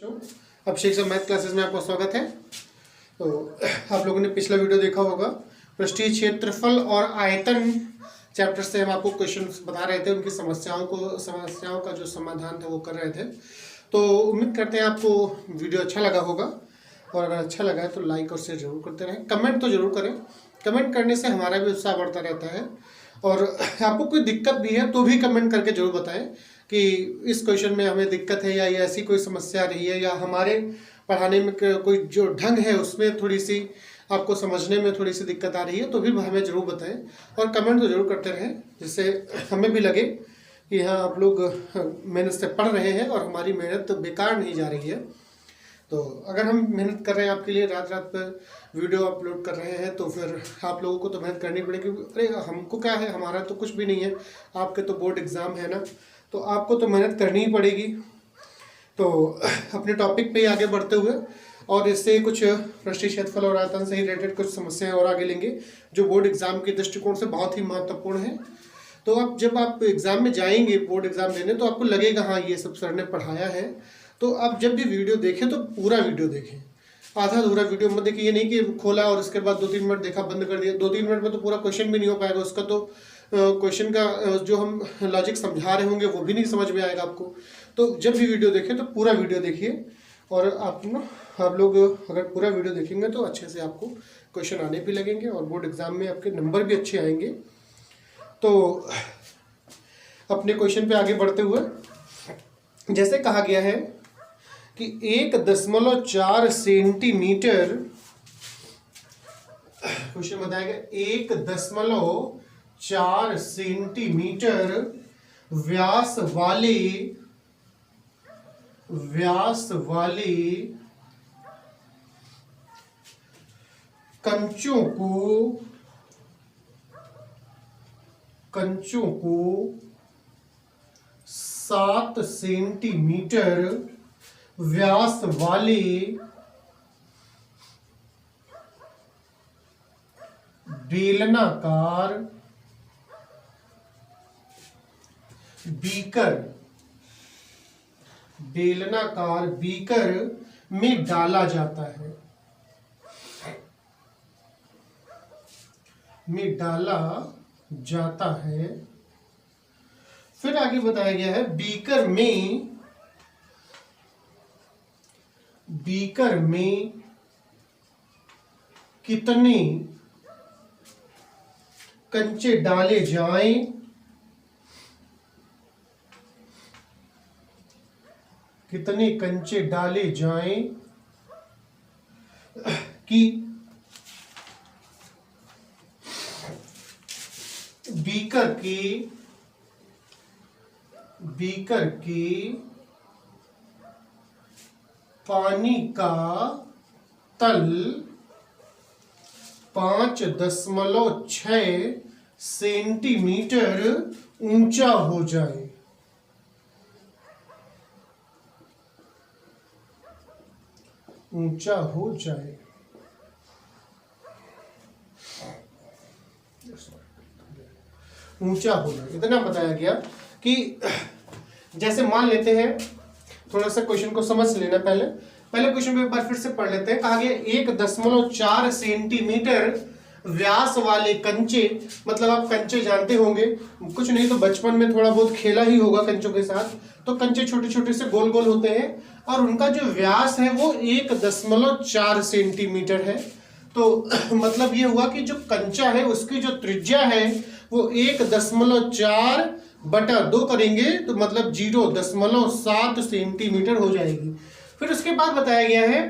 अभिषेक sir math classes में आपका स्वागत है। तो आप लोगों ने पिछला वीडियो देखा होगा, पृष्ठीय क्षेत्रफल और आयतन चैप्टर से हम आपको क्वेश्चन बता रहे थे, उनकी समस्याओं का जो समाधान था वो कर रहे थे। तो उम्मीद करते हैं आपको वीडियो अच्छा लगा होगा, और अगर अच्छा लगा है तो लाइक और शेयर जरूर करते रहें, कमेंट तो जरूर करें। कमेंट करने से हमारा भी उत्साह बढ़ता रहता है, और आपको कोई दिक्कत भी है तो भी कमेंट करके जरूर बताएं कि इस क्वेश्चन में हमें दिक्कत है, या ऐसी कोई समस्या रही है, या हमारे पढ़ाने में कोई जो ढंग है उसमें थोड़ी सी आपको समझने में थोड़ी सी दिक्कत आ रही है, तो भी हमें ज़रूर बताएं और कमेंट तो ज़रूर करते रहें, जिससे हमें भी लगे कि हाँ आप लोग मेहनत से पढ़ रहे हैं और हमारी मेहनत तो बेकार नहीं जा रही है। तो अगर हम मेहनत कर रहे हैं आपके लिए, रात रात पर वीडियो अपलोड कर रहे हैं, तो फिर आप लोगों को तो मेहनत करनी पड़ेगी। अरे हमको क्या है, हमारा तो कुछ भी नहीं है, आपके तो बोर्ड एग्ज़ाम है ना, तो आपको तो मेहनत करनी ही पड़ेगी। तो अपने टॉपिक पे आगे बढ़ते हुए और इससे कुछ पृष्ठीय क्षेत्रफल और आयतन से रिलेटेड कुछ समस्याएं और आगे लेंगे, जो बोर्ड एग्ज़ाम के दृष्टिकोण से बहुत ही महत्वपूर्ण है। तो अब जब आप एग्ज़ाम में जाएंगे, बोर्ड एग्ज़ाम देने, तो आपको लगेगा हाँ ये सब सर ने पढ़ाया है। तो आप जब भी वीडियो देखें तो पूरा वीडियो देखें, आधा अधूरा वीडियो मत देखिए। ये नहीं कि खोला और उसके बाद 2-3 मिनट देखा बंद कर दिया। 2-3 मिनट में तो पूरा क्वेश्चन भी नहीं हो पाएगा, उसका तो क्वेश्चन का जो हम लॉजिक समझा रहे होंगे वो भी नहीं समझ में आएगा आपको। तो जब भी वीडियो देखें तो पूरा वीडियो देखिए, और आप लोग अगर पूरा वीडियो देखेंगे तो अच्छे से आपको क्वेश्चन आने भी लगेंगे और बोर्ड एग्ज़ाम में आपके नंबर भी अच्छे आएंगे। तो अपने क्वेश्चन पे आगे बढ़ते हुए, जैसे कहा गया है कि 1.4 सेंटीमीटर, क्वेश्चन बताया गया 1.4 सेंटीमीटर व्यास वाले कंचों को 7 सेंटीमीटर व्यास वाले बेलनाकार बीकर में डाला जाता है। फिर आगे बताया गया है बीकर में कितने कंचे डाले जाएं कि बीकर के पानी का तल 5.6 सेंटीमीटर ऊंचा हो जाए। ऊंचा हो जाए, इतना बताया गया कि जैसे मान लेते हैं, थोड़ा सा क्वेश्चन को समझ लेना। पहले क्वेश्चन को एक बार फिर से पढ़ लेते हैं। कहा गया 1.4 सेंटीमीटर व्यास वाले कंचे, मतलब आप कंचे जानते होंगे, कुछ नहीं तो बचपन में थोड़ा बहुत खेला ही होगा कंचों के साथ। तो कंचे छोटे छोटे से गोल गोल होते हैं, और उनका जो व्यास है वो 1.4 सेंटीमीटर है। तो मतलब ये हुआ कि जो कंचा है उसकी जो त्रिज्या है वो 1.4/2 करेंगे तो मतलब 0.7 सेंटीमीटर हो जाएगी। फिर उसके बाद बताया गया है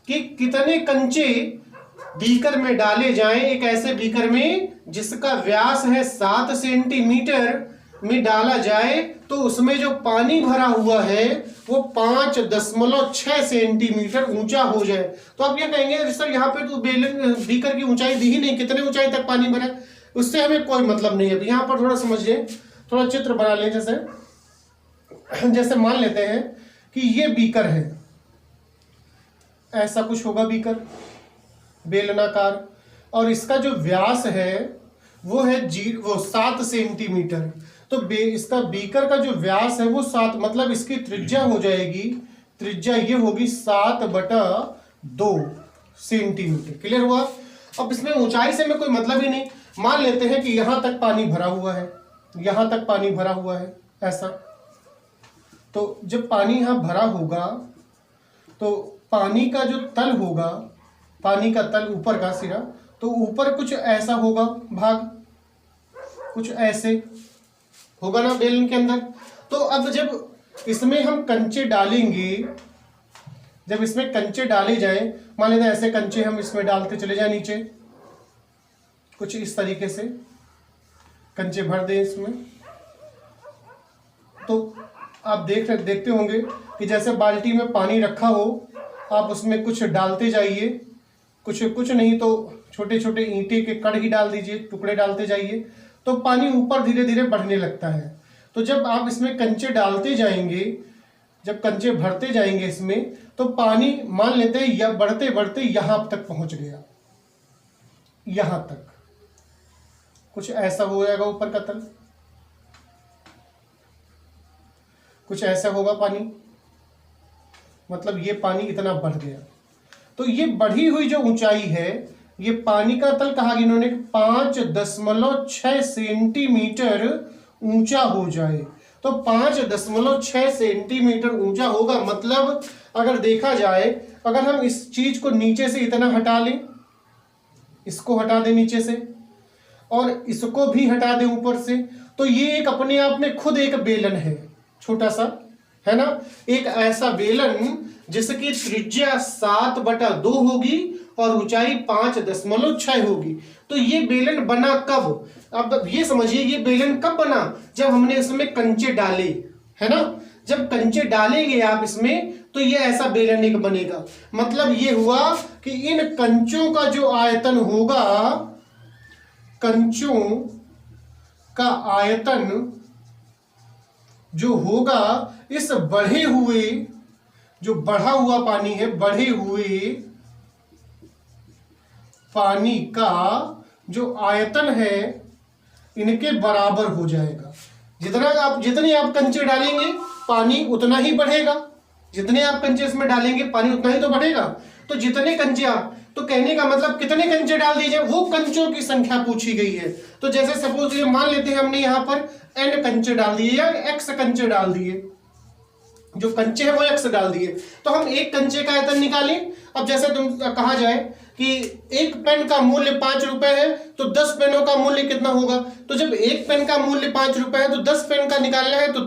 कि कितने कंचे बीकर में डाले जाएं। एक ऐसे बीकर में जिसका व्यास है 7 सेंटीमीटर में डाला जाए, तो उसमें जो पानी भरा हुआ है वो 5.6 सेंटीमीटर ऊंचा हो जाए। तो आप ये कहेंगे सर यहाँ पे तो बीकर की ऊंचाई दी ही नहीं, कितने ऊंचाई तक पानी भरा, उससे हमें कोई मतलब नहीं है। यहाँ पर थोड़ा समझिए, थोड़ा चित्र बना लें। जैसे मान लेते हैं कि ये बीकर है, ऐसा कुछ होगा बीकर बेलनाकार, और इसका जो व्यास है वो है 7 सेंटीमीटर। तो इसका बीकर का जो व्यास है वो 7, मतलब इसकी त्रिज्या हो जाएगी त्रिज्या ये होगी 7/2 सेंटीमीटर। क्लियर हुआ। अब इसमें ऊंचाई से में कोई मतलब ही नहीं। मान लेते हैं कि यहां तक पानी भरा हुआ है, यहां तक पानी भरा हुआ है ऐसा। तो जब पानी यहां भरा होगा तो पानी का जो तल होगा, पानी का तल ऊपर का सिरा, तो ऊपर कुछ ऐसा होगा भाग, कुछ ऐसे होगा ना बेलन के अंदर। तो अब जब इसमें हम कंचे डालेंगे, जब इसमें कंचे डाले जाए, मान लेते हैं ऐसे कंचे हम इसमें डालते चले जाए नीचे, कुछ इस तरीके से कंचे भर दें इसमें, तो आप देखते होंगे कि जैसे बाल्टी में पानी रखा हो, आप उसमें कुछ डालते जाइए, कुछ नहीं तो छोटे छोटे ईंटे के कण ही डाल दीजिए, टुकड़े डालते जाइए, तो पानी ऊपर धीरे धीरे बढ़ने लगता है। तो जब आप इसमें कंचे डालते जाएंगे, जब कंचे भरते जाएंगे इसमें, तो पानी मान लेते हैं या बढ़ते बढ़ते यहां तक पहुंच गया, यहां तक कुछ ऐसा हो जाएगा ऊपर का तल, कुछ ऐसा होगा पानी, मतलब ये पानी इतना बढ़ गया। तो ये बढ़ी हुई जो ऊंचाई है, ये पानी का तल कहा गया इन्होंने 5.6 सेंटीमीटर ऊंचा हो जाए। तो 5.6 सेंटीमीटर ऊंचा होगा, मतलब अगर देखा जाए, अगर हम इस चीज को नीचे से इतना हटा लें, इसको हटा दें नीचे से और इसको भी हटा दें ऊपर से, तो ये एक अपने आप में खुद एक बेलन है, छोटा सा, है ना। एक ऐसा बेलन जिसकी त्रिज्या 7/2 होगी और ऊंचाई 5.6 होगी। तो ये बेलन बना कब? अब ये समझिए ये बेलन कब बना? जब हमने इसमें कंचे डाले, है ना। जब कंचे डालेंगे आप इसमें, तो ये ऐसा बेलन एक बनेगा। मतलब ये हुआ कि इन कंचों का जो आयतन होगा, कंचों का आयतन जो होगा, इस बढ़े हुए, जो बढ़ा हुआ पानी है, बढ़े हुए पानी का जो आयतन है, इनके बराबर हो जाएगा। जितने आप कंचे डालेंगे पानी उतना ही बढ़ेगा, जितने आप कंचे इसमें डालेंगे पानी उतना ही तो बढ़ेगा। तो जितने कंचे आप, तो कहने का मतलब कितने कंचे डाल दीजिए, वो कंचों की संख्या पूछी गई है। तो जैसे सपोज ये मान लेते हैं हमने यहां पर n कंचे डाल दिए या x कंचे डाल दिए, जो कंचे हैं वो x डाल दिए, तो हम एक कंचे का आयतन निकालें। अब जैसे तुम कहा जाए कि एक पेन का मूल्य 5 रुपए है, तो 10 पेनों का मूल्य कितना होगा। तो जब एक पेन का मूल्य 5 रुपए है, तो 10 पेन का निकालना है, तो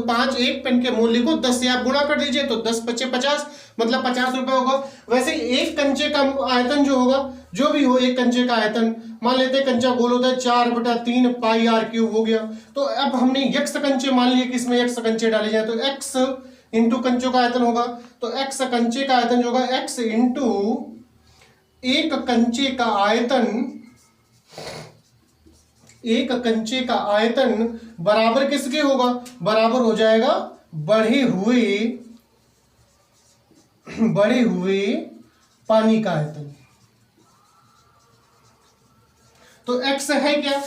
5 एक पेन के मूल्य को 10 से आप गुणा कर दीजिए, तो 10 × 5 = 50, मतलब 50 रुपए होगा। वैसे एक कंचे का आयतन जो होगा, जो भी हो, एक कंचे का आयतन मान लेते हैं, कंचा गोल होता है 4/3 πr³ हो गया। तो अब हमने x कंचे मान लिए कि इसमें x कंचे डाले जाए, तो x इंटू कंचों का आयतन होगा, तो x कंचे का आयतन जो होगा x इंटू एक कंचे का आयतन, एक कंचे का आयतन बराबर किसके होगा, बराबर हो जाएगा बढ़े हुए पानी का आयतन। तो x है क्या,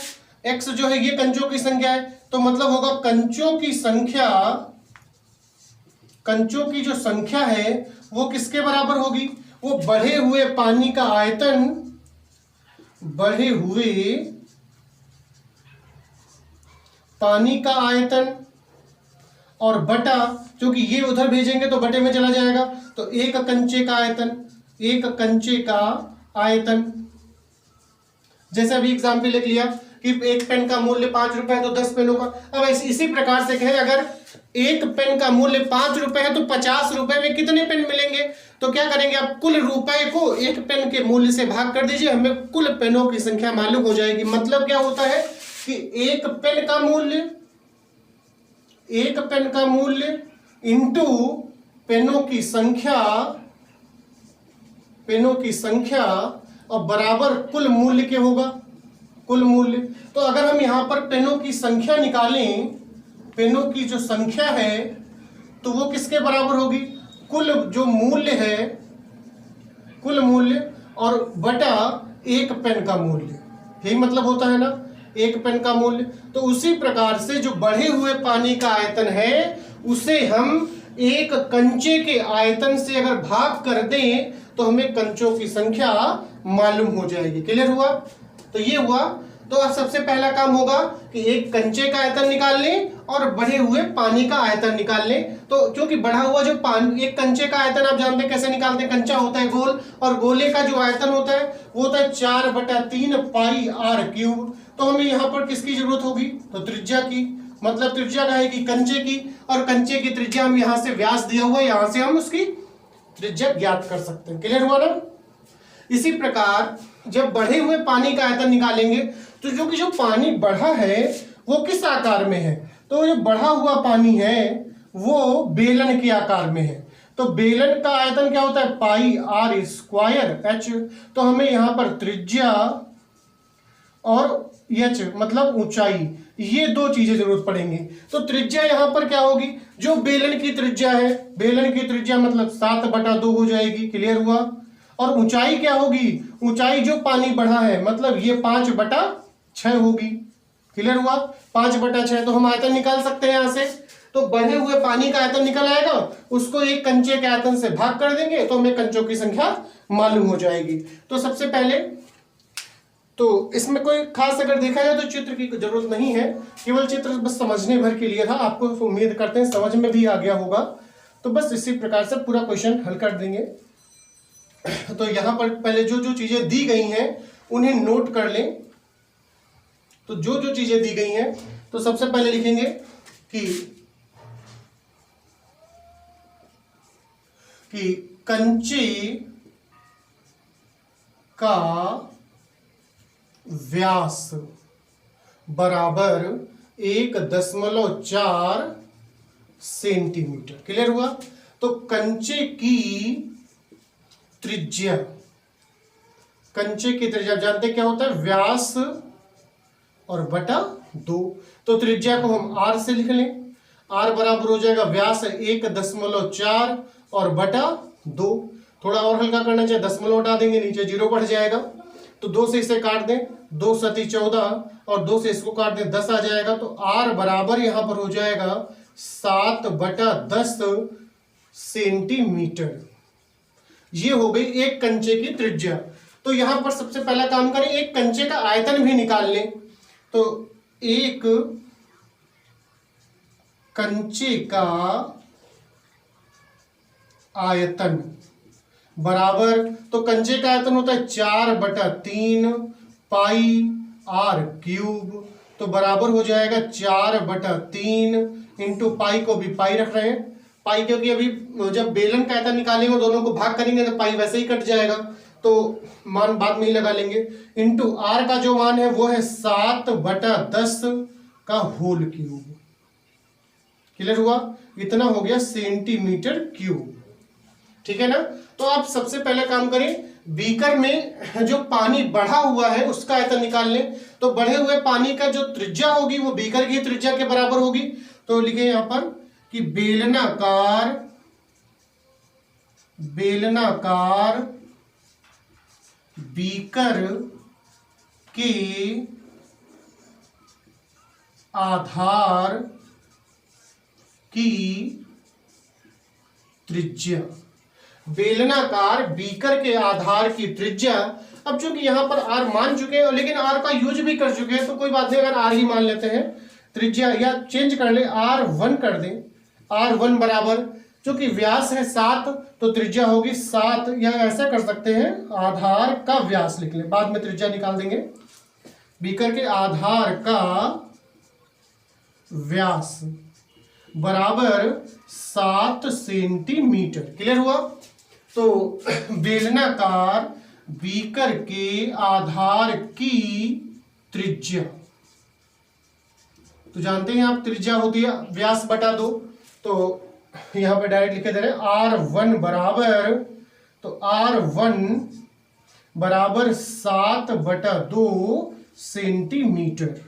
x जो है ये कंचों की संख्या है, तो मतलब होगा कंचों की संख्या, कंचों की जो संख्या है वो किसके बराबर होगी, वो बढ़े हुए पानी का आयतन, बढ़े हुए पानी का आयतन और बटा, क्योंकि ये उधर भेजेंगे तो बटे में चला जाएगा, तो एक कंचे का आयतन, एक कंचे का आयतन। जैसे अभी एग्जाम्पल लिख लिया कि एक पेन का मूल्य 5 रुपए है, तो 10 पेनों का। अब इसी प्रकार से कहें, अगर एक पेन का मूल्य 5 रुपए है, तो 50 रुपए में कितने पेन मिलेंगे। तो क्या करेंगे आप, कुल रुपए को एक पेन के मूल्य से भाग कर दीजिए, हमें कुल पेनों की संख्या मालूम हो जाएगी। मतलब क्या होता है कि एक पेन का मूल्य, एक पेन का मूल्य इंटू पेनों की संख्या, पेनों की संख्या और बराबर कुल मूल्य के होगा, कुल मूल्य। तो अगर हम यहां पर पेनों की संख्या निकालें, पेनों की जो संख्या है तो वो किसके बराबर होगी, कुल जो मूल्य है, कुल मूल्य और बटा एक पेन का मूल्य, यही मतलब होता है ना, एक पेन का मूल्य। तो उसी प्रकार से जो बढ़े हुए पानी का आयतन है उसे हम एक कंचे के आयतन से अगर भाग कर दें तो हमें कंचों की संख्या मालूम हो जाएगी। क्लियर हुआ? तो ये हुआ। तो अब सबसे पहला काम होगा कि एक कंचे का आयतन निकाल लें और बढ़े हुए पानी का आयतन निकाल लें। तो क्योंकि बढ़ा हुआ जो पानी, एक कंचे का आयतन आप जानते हैं कैसे निकालते हैं, कंचा होता है गोल और गोले का जो आयतन होता है वो होता है 4/3 पाई आर क्यूब। तो हमें यहाँ पर किसकी जरूरत होगी? तो त्रिज्या की, मतलब त्रिज्या रहेगी कंचे की, और कंचे की त्रिज्या हम यहाँ से व्यास दिया हुआ है, यहाँ से हम उसकी त्रिज्या ज्ञात कर सकते हैं। क्लियर हुआ ना? इसी प्रकार जब बढ़े हुए पानी का आयतन निकालेंगे तो जो पानी बढ़ा है वो किस आकार में है? तो जो बढ़ा हुआ पानी है वो बेलन के आकार में है। तो बेलन का आयतन क्या होता है? पाई आर स्क्वायर एच। तो हमें यहां पर त्रिज्या और एच मतलब ऊंचाई, ये दो चीजें जरूरत पड़ेंगी। तो त्रिज्या यहां पर क्या होगी? जो बेलन की त्रिज्या है, बेलन की त्रिज्या मतलब 7/2 हो जाएगी। क्लियर हुआ? और ऊंचाई क्या होगी? ऊंचाई जो पानी बढ़ा है मतलब ये 5/6 होगी। क्लियर हुआ? 5/6। तो हम आयतन निकाल सकते हैं यहां से। तो बढ़े हुए पानी का आयतन निकल आएगा, उसको एक कंचे के आयतन से भाग कर देंगे तो हमें कंचों की संख्या मालूम हो जाएगी। तो सबसे पहले तो इसमें कोई खास अगर देखा जाए तो चित्र की जरूरत नहीं है, केवल चित्र बस समझने भर के लिए था। आपको उम्मीद करते हैं समझ में भी आ गया होगा। तो बस इसी प्रकार से पूरा क्वेश्चन हल कर देंगे। तो यहां पर पहले जो चीजें दी गई हैं उन्हें नोट कर लें। तो जो चीजें दी गई हैं तो सबसे पहले लिखेंगे कि कंचे का व्यास बराबर 1.4 सेंटीमीटर। क्लियर हुआ? तो कंचे की त्रिज्या, कंचे की त्रिज्या जानते क्या होता है? व्यास और बटा 2। तो त्रिज्या को हम r से लिख लें। r बराबर हो जाएगा व्यास 1.4 और बटा 2। थोड़ा और हल्का करना चाहिए, दशमलव हटा देंगे, नीचे 0 बढ़ जाएगा। तो 2 से इसे काट दें, 2 सती 14 और 2 से इसको काट दें, 10 आ जाएगा। तो r बराबर यहां पर हो जाएगा 7/10 सेंटीमीटर। ये हो गई एक कंचे की त्रिज्या। तो यहां पर सबसे पहला काम करें, एक कंचे का आयतन भी निकाल लें। तो एक कंचे का आयतन बराबर, तो कंचे का आयतन होता है 4/3 पाई आर क्यूब। तो बराबर हो जाएगा 4/3 इंटू पाई को भी पाई रख रहे हैं। पाई क्योंकि अभी जब बेलन का आयतन निकालेंगे दोनों को भाग करेंगे तो पाई वैसे ही कट जाएगा, तो मान बाद में ही लगा लेंगे। इंटू आर का जो मान है वो है 7/10 का होल क्यूब। क्लियर हुआ? इतना हो गया सेंटीमीटर क्यूब। ठीक है ना? तो आप सबसे पहले काम करें, बीकर में जो पानी बढ़ा हुआ है उसका आयतन निकाल लें। तो बढ़े हुए पानी का जो त्रिज्या होगी वो बीकर की त्रिज्या के बराबर होगी। तो लिखे यहां पर कि बेलनाकार बीकर के आधार की त्रिज्या, बेलनाकार बीकर के आधार की त्रिज्या। अब चूंकि यहां पर आर मान चुके हैं लेकिन आर का यूज भी कर चुके हैं तो कोई बात नहीं, अगर आर ही मान लेते हैं त्रिज्या, या चेंज कर ले R1 कर दें। R1 बराबर, चूंकि व्यास है 7 तो त्रिज्या होगी 7, या ऐसा कर सकते हैं आधार का व्यास लिख लें, बाद में त्रिज्या निकाल देंगे। बीकर के आधार का व्यास बराबर 7 सेंटीमीटर। क्लियर हुआ? तो बेलनाकार बीकर के आधार की त्रिज्या, तो जानते हैं आप त्रिज्या होती है व्यास बटा 2। तो यहां पे डायरेक्ट लिखे दे रहे R1 बराबर, तो R1 बराबर 7/2 सेंटीमीटर।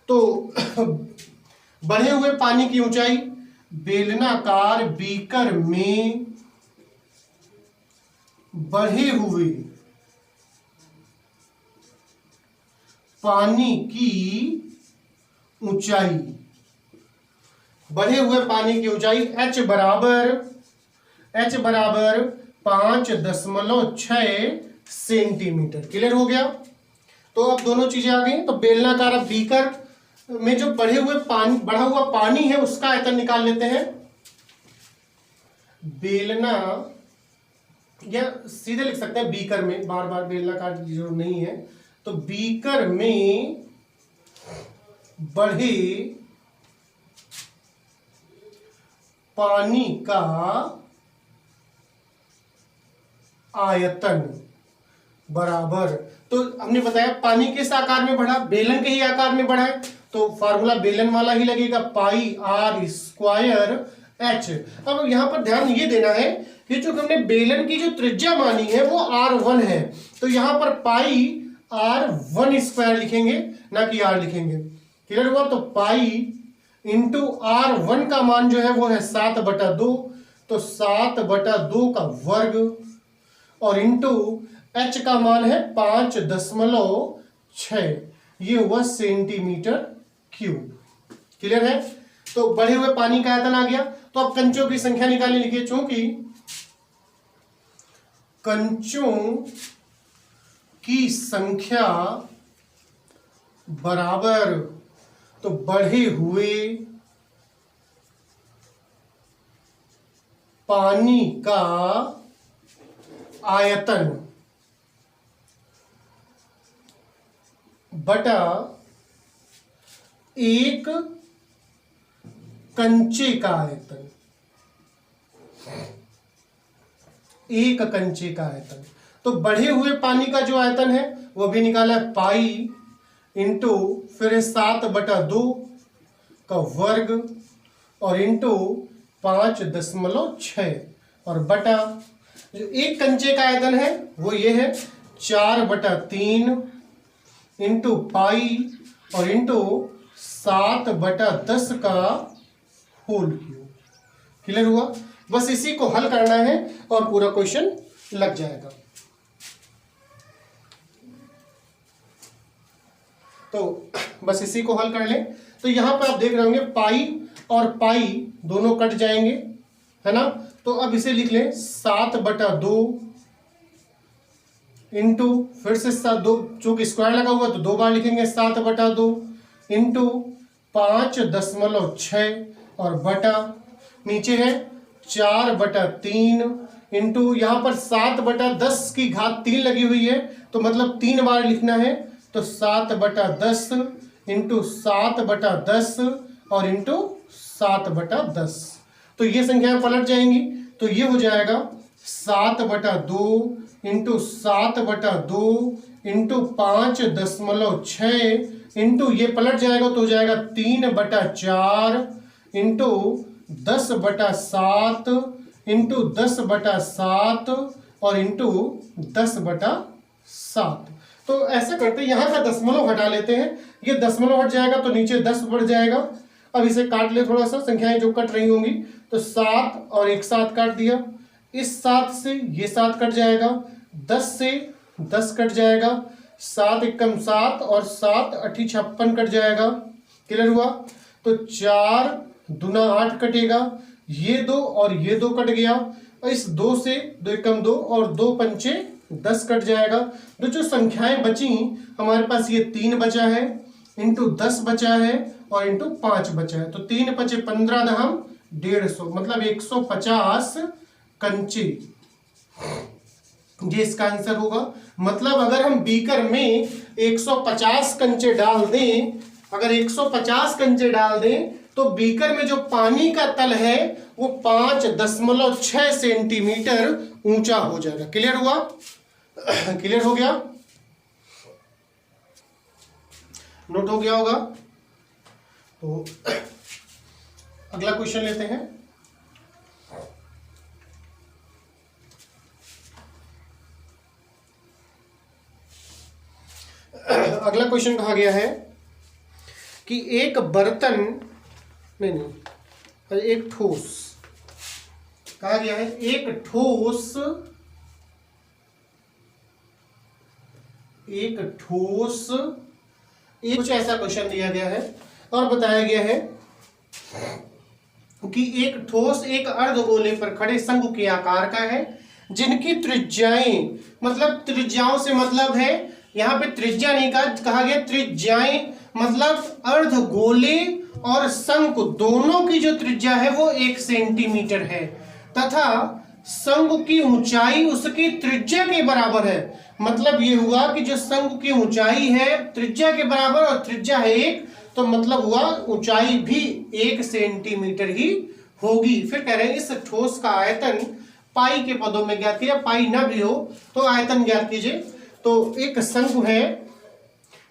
तो बढ़े हुए पानी की ऊंचाई, बेलनाकार बीकर में बढ़े हुए पानी की ऊंचाई बढ़े हुए पानी की ऊंचाई h बराबर 5.6 सेंटीमीटर। क्लियर हो गया। तो अब दोनों चीजें आ गई। तो बेलनाकार बीकर में जो बढ़ा हुआ पानी है उसका आयतन निकाल लेते हैं। बेलना या सीधे लिख सकते हैं बीकर में, बार बार बेलनाकार की जरूरत नहीं है। तो बीकर में बढ़े पानी का आयतन बराबर, तो हमने बताया पानी किस आकार में बढ़ा, बेलन के ही आकार में बढ़ा है, तो फार्मूला बेलन वाला ही लगेगा, पाई आर स्क्वायर एच। अब यहां पर ध्यान ये देना है कि जो हमने बेलन की जो त्रिज्या मानी है वो R1 है, तो यहां पर पाई R1 स्क्वायर लिखेंगे, ना कि R लिखेंगे। क्लियर हुआ। तो पाई इंटू R1 का मान जो है वो है 7/2, तो 7/2 का वर्ग, और इंटू H का मान है 5.6, ये हुआ सेंटीमीटर क्यूब। क्लियर है। तो बढ़े हुए पानी का आयतन आ गया। तो अब कंचों की संख्या निकालने लिखिए, चूंकि कंचों की संख्या बराबर, तो बढ़े हुए पानी का आयतन बटा एक कंचे का आयतन, एक कंचे का आयतन। तो बढ़े हुए पानी का जो आयतन है वो भी निकाला है, पाई इंटू फिर 7/2 का वर्ग, और इंटू 5.6, और बटा जो एक कंचे का आयतन है वो ये है 4/3 इंटू पाई, और इंटू 7/10 का होल क्यूब। क्लियर हुआ। बस इसी को हल करना है और पूरा क्वेश्चन लग जाएगा। तो बस इसी को हल कर लें। तो यहां पर आप देख रहे होंगे पाई और पाई दोनों कट जाएंगे, है ना। तो अब इसे लिख लें 7/2 इंटू फिर से 2, चूंकि स्क्वायर लगा हुआ तो 2 बार लिखेंगे, 7/2 इंटू 5.6, और बटा नीचे है 4/3 इंटू यहां पर 7/10 की घात 3 लगी हुई है, तो मतलब 3 बार लिखना है, तो 7/10 इंटू 7/10 और इंटू 7/10। तो ये संख्याएं पलट जाएंगी, तो ये हो जाएगा 7/2 इंटू 7/2 इंटू 5.6 इंटू ये पलट जाएगा तो हो जाएगा 3/4 इंटू 10/7 इंटू 10/7 और इंटू 10/7। तो ऐसा करते हैं, यहां का दशमलव हटा लेते हैं, ये दशमलव हट जाएगा तो नीचे 10 बढ़ जाएगा। अब इसे काट ले थोड़ा सा, संख्याएं जो कट रही होंगी, तो 7 और एक 7 काट दिया, इस 7 से ये 7 कट जाएगा, 10 से 10 कट जाएगा, 7 एकम 7 और 7 8 56 कट जाएगा। क्लियर हुआ। तो 4 दूना 8 कटेगा, ये 2 और ये 2 कट गया, इस 2 से 2 एकम 2 और 2 पंचे 10 कट जाएगा। तो जो संख्याएं बची हमारे पास, ये 3 बचा है इंटू 10 बचा है और इंटू 5 बचा है, तो 3 5 15 दहम 150, मतलब 150 कंचे, ये इसका आंसर होगा। मतलब अगर हम बीकर में 150 कंचे डाल दें, अगर 150 कंचे डाल दें, तो बीकर में जो पानी का तल है वो 5.6 सेंटीमीटर ऊंचा हो जाएगा। क्लियर हुआ। क्लियर हो गया, नोट हो गया होगा। तो अगला क्वेश्चन लेते हैं। अगला क्वेश्चन कहा गया है कि एक बर्तन नहीं एक ठोस, कहा गया है एक ठोस कुछ ऐसा क्वेश्चन दिया गया है और बताया गया है कि एक ठोस एक अर्धगोले पर खड़े शंकु के आकार का है, जिनकी त्रिज्याएं, मतलब त्रिज्याओं से मतलब है, यहाँ पे त्रिज्या नहीं कहा गया, त्रिज्याएं मतलब अर्धगोले और शंकु दोनों की जो त्रिज्या है वो 1 सेंटीमीटर है, तथा शंकु की ऊंचाई उसकी त्रिज्या के बराबर है। मतलब ये हुआ कि जो शंकु की ऊंचाई है त्रिज्या के बराबर और त्रिज्या है 1, तो मतलब हुआ ऊंचाई भी 1 सेंटीमीटर ही होगी। फिर कह रहे हैं इस ठोस का आयतन पाई के पदों में ज्ञात कीजिए, पाई ना भी हो तो आयतन ज्ञात कीजिए। तो एक शंकु है,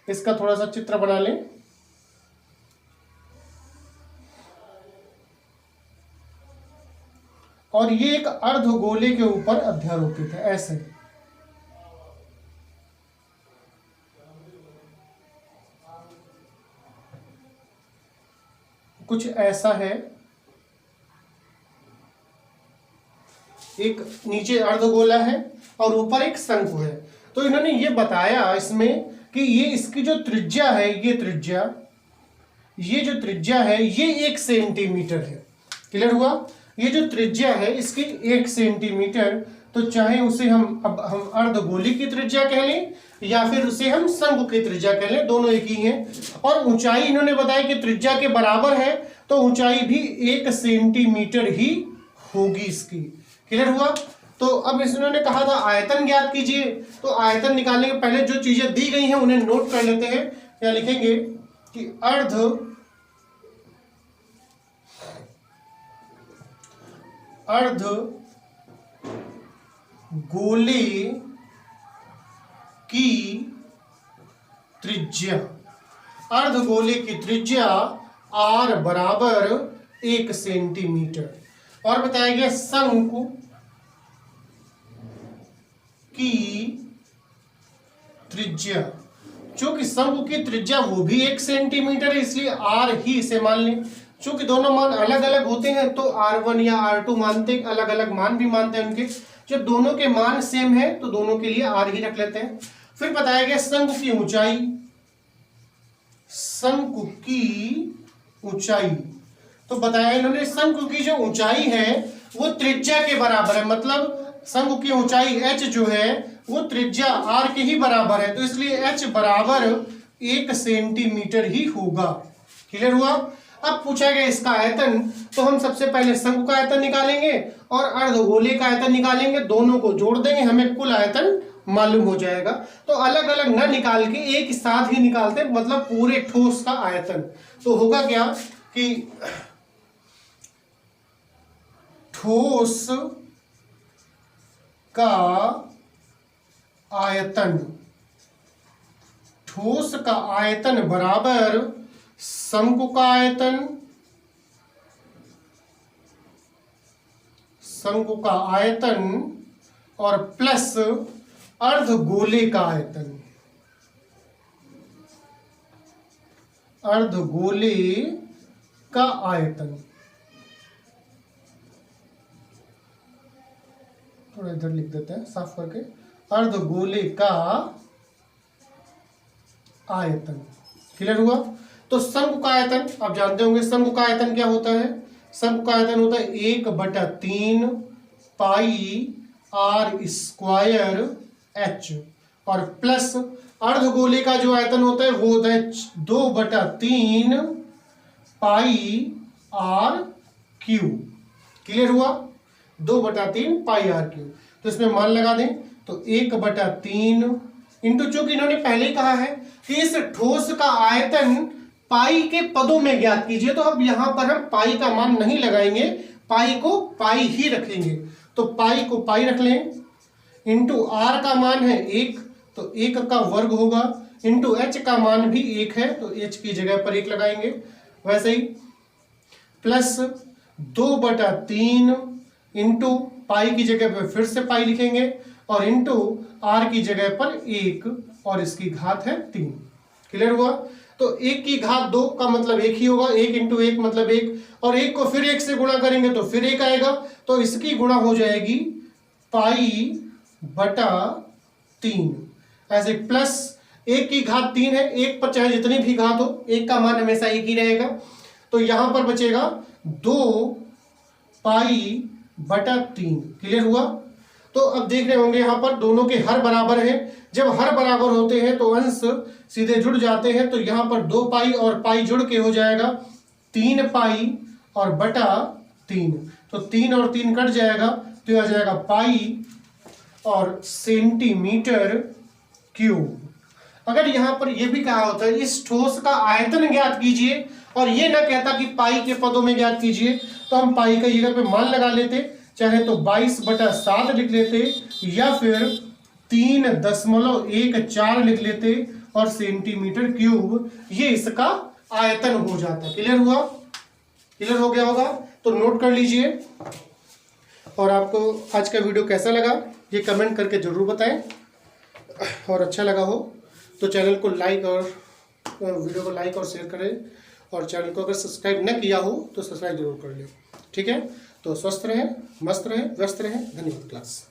इसका थोड़ा सा चित्र बना लें। और ये एक अर्धगोले के ऊपर अध्यारोपित है, ऐसे कुछ ऐसा है। एक नीचे अर्धगोला है और ऊपर एक शंकु है। तो इन्होंने ये बताया इसमें कि ये इसकी जो त्रिज्या है, ये जो त्रिज्या है ये 1 सेंटीमीटर है। क्लियर हुआ? ये जो त्रिज्या है इसकी 1 सेंटीमीटर, तो चाहे उसे हम अर्धगोले की त्रिज्या कह लें या फिर उसे हम शंकु की त्रिज्या कह लें, दोनों एक ही हैं। और ऊंचाई इन्होंने बताया कि त्रिज्या के बराबर है, तो ऊंचाई भी 1 सेंटीमीटर ही होगी इसकी। क्लियर हुआ? तो अब इन्होंने कहा था आयतन ज्ञात कीजिए, तो आयतन निकालने के पहले जो चीजें दी गई हैं उन्हें नोट कर लेते हैं। क्या लिखेंगे कि अर्धगोले की त्रिज्या, अर्धगोले की त्रिज्या r बराबर 1 सेंटीमीटर। और बताया गया शंकु की त्रिज्या, चूंकि शंकु की त्रिज्या वो भी 1 सेंटीमीटर है इसलिए r ही इसे मान लें। चूंकि दोनों मान अलग अलग होते हैं तो r1 या r2 मानते, अलग अलग मान भी मानते हैं उनके। जब दोनों के मान सेम है तो दोनों के लिए r ही रख लेते हैं। फिर बताया गया शंकु की ऊंचाई, शंकु की ऊंचाई, तो बताया इन्होंने शंकु की जो ऊंचाई है वो त्रिज्या के बराबर है। मतलब शंकु की ऊंचाई h जो है वो त्रिज्या r के ही बराबर है, तो इसलिए h बराबर 1 सेंटीमीटर ही होगा। क्लियर हुआ? अब पूछा गया इसका आयतन, तो हम सबसे पहले शंकु का आयतन निकालेंगे और अर्धगोले का आयतन निकालेंगे, दोनों को जोड़ देंगे, हमें कुल आयतन मालूम हो जाएगा। तो अलग अलग न निकाल के एक साथ ही निकालते हैं, मतलब पूरे ठोस का आयतन। तो होगा क्या कि ठोस का आयतन, ठोस का आयतन बराबर शंकु का आयतन, शंकु का आयतन और प्लस अर्धगोले का आयतन, अर्धगोले का आयतन। थोड़ा इधर लिख देते हैं साफ करके, अर्धगोले का आयतन। क्लियर हुआ? तो शंकु का आयतन आप जानते होंगे, शंकु का आयतन क्या होता है? शंकु का आयतन होता है 1/3 पाई r स्क्वायर h, और प्लस अर्धगोले का जो आयतन होता है वो होता है 2/3 पाई r क्यूब। क्लियर हुआ? 2/3 पाई r क्यूब। तो इसमें मान लगा दें तो 1/3 इंटू, चूंकि इन्होंने पहले ही कहा है कि इस ठोस का आयतन पाई के पदों में ज्ञात कीजिए, तो अब यहां पर हम पाई का मान नहीं लगाएंगे, पाई को पाई ही रखेंगे। तो पाई को पाई रख लें, इंटू r का मान है 1 तो 1 का वर्ग होगा, इंटू h का मान भी 1 है तो h की जगह पर 1 लगाएंगे। वैसे ही प्लस 2/3 इंटू पाई की जगह पर फिर से पाई लिखेंगे और इंटू r की जगह पर 1 और इसकी घात है 3। क्लियर हुआ? तो 1 की घात 2 का मतलब 1 ही होगा, 1 इंटू 1 मतलब 1, और 1 को फिर 1 से गुणा करेंगे तो फिर 1 आएगा, तो इसकी गुणा हो जाएगी पाई/3। ऐसे प्लस 1 की घात 3 है, 1 पर चाहे जितनी भी घात हो 1 का मान हमेशा 1 ही रहेगा, तो यहां पर बचेगा 2 पाई बटा 3। क्लियर हुआ। तो अब देख रहे होंगे यहाँ पर दोनों के हर बराबर है। जब हर बराबर होते हैं तो अंश सीधे जुड़ जाते हैं, तो यहाँ पर 2 पाई और पाई जुड़ के हो जाएगा 3 पाई और बटा 3। तो 3 और 3 कट जाएगा, तो यह आ जाएगा पाई और सेंटीमीटर क्यूब। अगर यहाँ पर यह भी कहा होता है इस ठोस का आयतन ज्ञात कीजिए और ये ना कहता कि पाई के पदों में ज्ञात कीजिए, तो हम पाई का जगह पे मान लगा लेते, चाहे तो 22/7 लिख लेते या फिर 3.14 लिख लेते और सेंटीमीटर क्यूब ये इसका आयतन हो जाता। क्लियर हुआ। क्लियर हो गया होगा तो नोट कर लीजिए। और आपको आज का वीडियो कैसा लगा ये कमेंट करके जरूर बताएं, और अच्छा लगा हो तो चैनल को लाइक और वीडियो को लाइक और शेयर करें, और चैनल को अगर सब्सक्राइब न किया हो तो सब्सक्राइब जरूर कर लें। ठीक है, तो स्वस्थ रहें, मस्त रहें, व्यस्त रहें। धन्यवाद क्लास।